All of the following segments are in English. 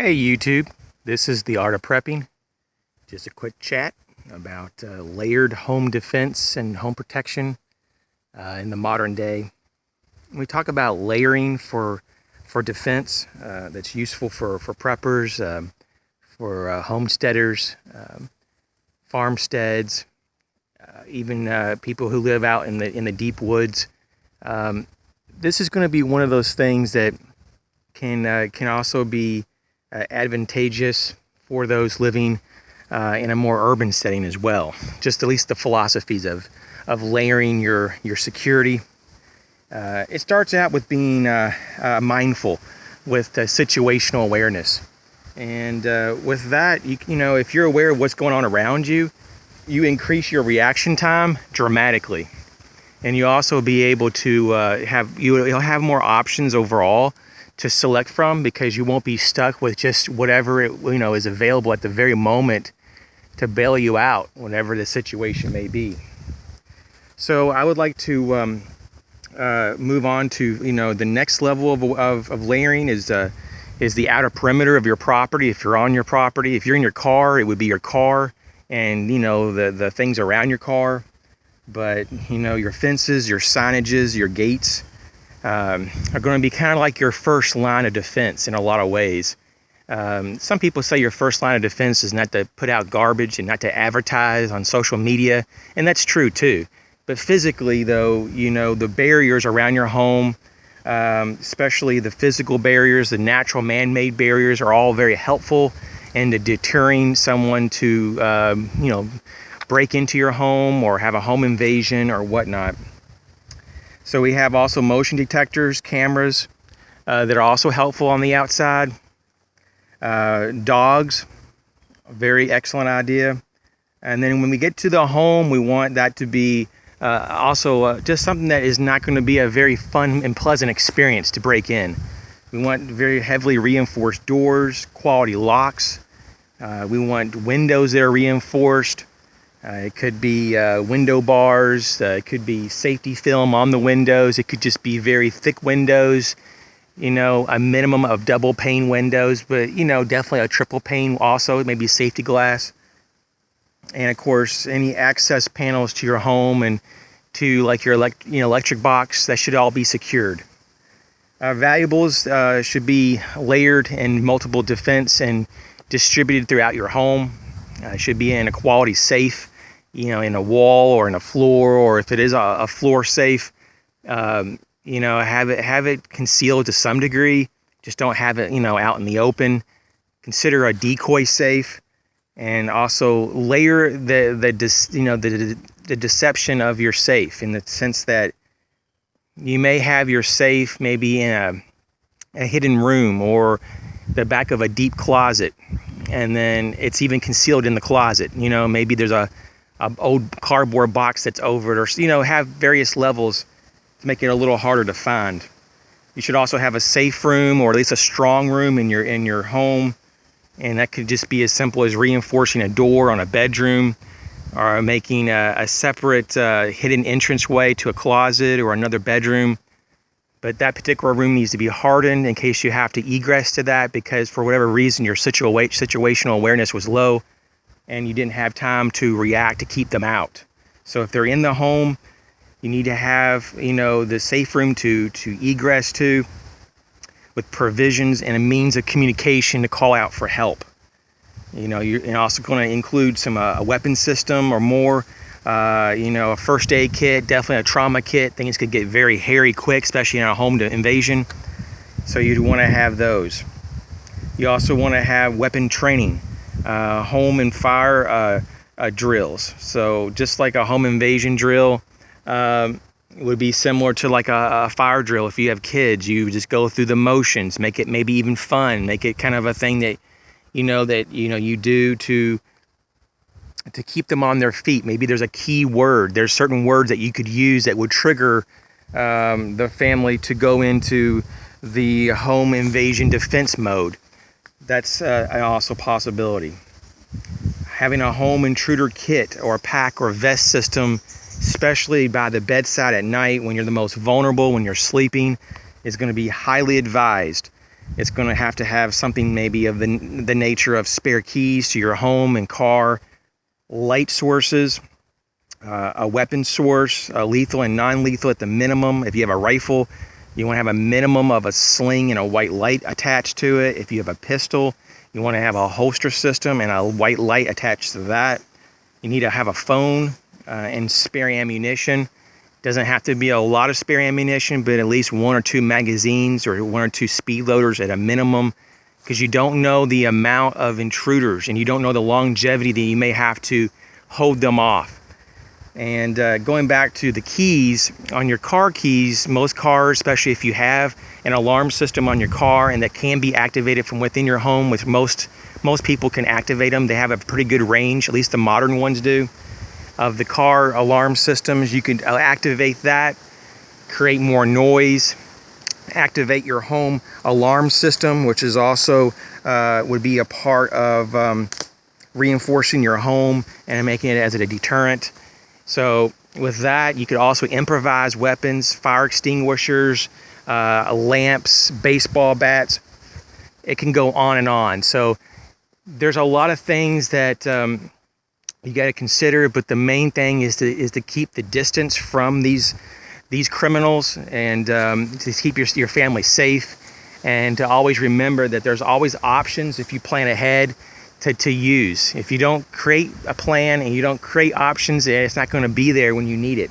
Hey YouTube, this is The Art of Prepping. Just a quick chat about layered home defense and home protection in the modern day. We talk about layering for defense that's useful for preppers, for homesteaders, farmsteads, even people who live out in the deep woods. This is going to be one of those things that can also be advantageous for those living in a more urban setting as well. Just at least the philosophies of layering your security. It starts out with being mindful with situational awareness. And with that, you know, if you're aware of what's going on around you, you increase your reaction time dramatically. And you also be able to you'll have more options overall to select from, because you won't be stuck with just whatever is available at the very moment to bail you out, whatever the situation may be. So I would like to move on to the next level of layering is the outer perimeter of your property. If you're on your property, if you're in your car, it would be your car and the things around your car. But your fences, your signages, your gates are going to be kind of like your first line of defense in a lot of ways. Some people say your first line of defense is not to put out garbage and not to advertise on social media, and that's true too. But physically though, the barriers around your home, especially the physical barriers, the natural man-made barriers, are all very helpful in deterring someone to break into your home or have a home invasion or whatnot. So we have also motion detectors, cameras that are also helpful on the outside. Dogs, a very excellent idea. And then when we get to the home, we want that to be also just something that is not going to be a very fun and pleasant experience to break in. We want very heavily reinforced doors, quality locks. We want windows that are reinforced. It could be window bars, it could be safety film on the windows, it could just be very thick windows, a minimum of double pane windows, but definitely a triple pane also, maybe safety glass. And of course, any access panels to your home and to like your electric box, that should all be secured. Valuables should be layered in multiple defense and distributed throughout your home. It should be in a quality safe, in a wall or in a floor, or if it is a floor safe, have it concealed to some degree. Just don't have it, out in the open. Consider a decoy safe, and also layer the deception of your safe, in the sense that you may have your safe maybe in a hidden room or the back of a deep closet, and then it's even concealed in the closet. Maybe there's a old cardboard box that's over it, or have various levels to make it a little harder to find. You should also have a safe room, or at least a strong room in your home, and that could just be as simple as reinforcing a door on a bedroom, or making a separate hidden entranceway to a closet or another bedroom. But that particular room needs to be hardened in case you have to egress to that, because for whatever reason your situational awareness was low and you didn't have time to react to keep them out. So if they're in the home, you need to have the safe room to egress to, with provisions and a means of communication to call out for help. You're also going to include some a weapon system or more, a first aid kit, definitely a trauma kit. Things could get very hairy quick, especially in a home invasion. So you'd want to have those. You also want to have weapon training, home and fire drills. So just like a home invasion drill, it would be similar to like a fire drill. If you have kids, you just go through the motions, make it maybe even fun, make it kind of a thing that you do to keep them on their feet. Maybe there's a key word. There's certain words that you could use that would trigger the family to go into the home invasion defense mode. That's also a possibility. Having a home intruder kit or pack or vest system, especially by the bedside at night when you're the most vulnerable, when you're sleeping, is going to be highly advised. It's going to have something maybe of the nature of spare keys to your home and car, light sources, a weapon source, lethal and non-lethal at the minimum. If you have a rifle, you want to have a minimum of a sling and a white light attached to it. If you have a pistol, you want to have a holster system and a white light attached to that. You need to have a phone and spare ammunition. Doesn't have to be a lot of spare ammunition, but at least 1 or 2 magazines or 1 or 2 speed loaders at a minimum, because you don't know the amount of intruders and you don't know the longevity that you may have to hold them off. And going back to the keys, on your car keys, most cars, especially if you have an alarm system on your car and that can be activated from within your home, with most people can activate them. They have a pretty good range, at least the modern ones do, of the car alarm systems. You can activate that, create more noise, activate your home alarm system, which is also would be a part of reinforcing your home and making it as a deterrent. So with that, you could also improvise weapons, fire extinguishers, lamps, baseball bats. It can go on and on. So there's a lot of things that you got to consider, but the main thing is to keep the distance from these criminals, and to keep your family safe, and to always remember that there's always options if you plan ahead to use. If you don't create a plan and you don't create options, it's not going to be there when you need it.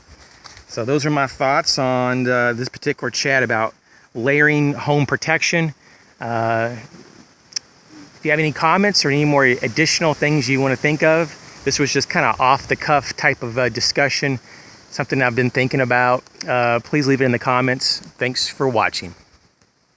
So those are my thoughts on this particular chat about layering home protection. If you have any comments or any more additional things you want to think of, this was just kind of off the cuff type of discussion, something I've been thinking about. Please leave it in the comments. Thanks for watching.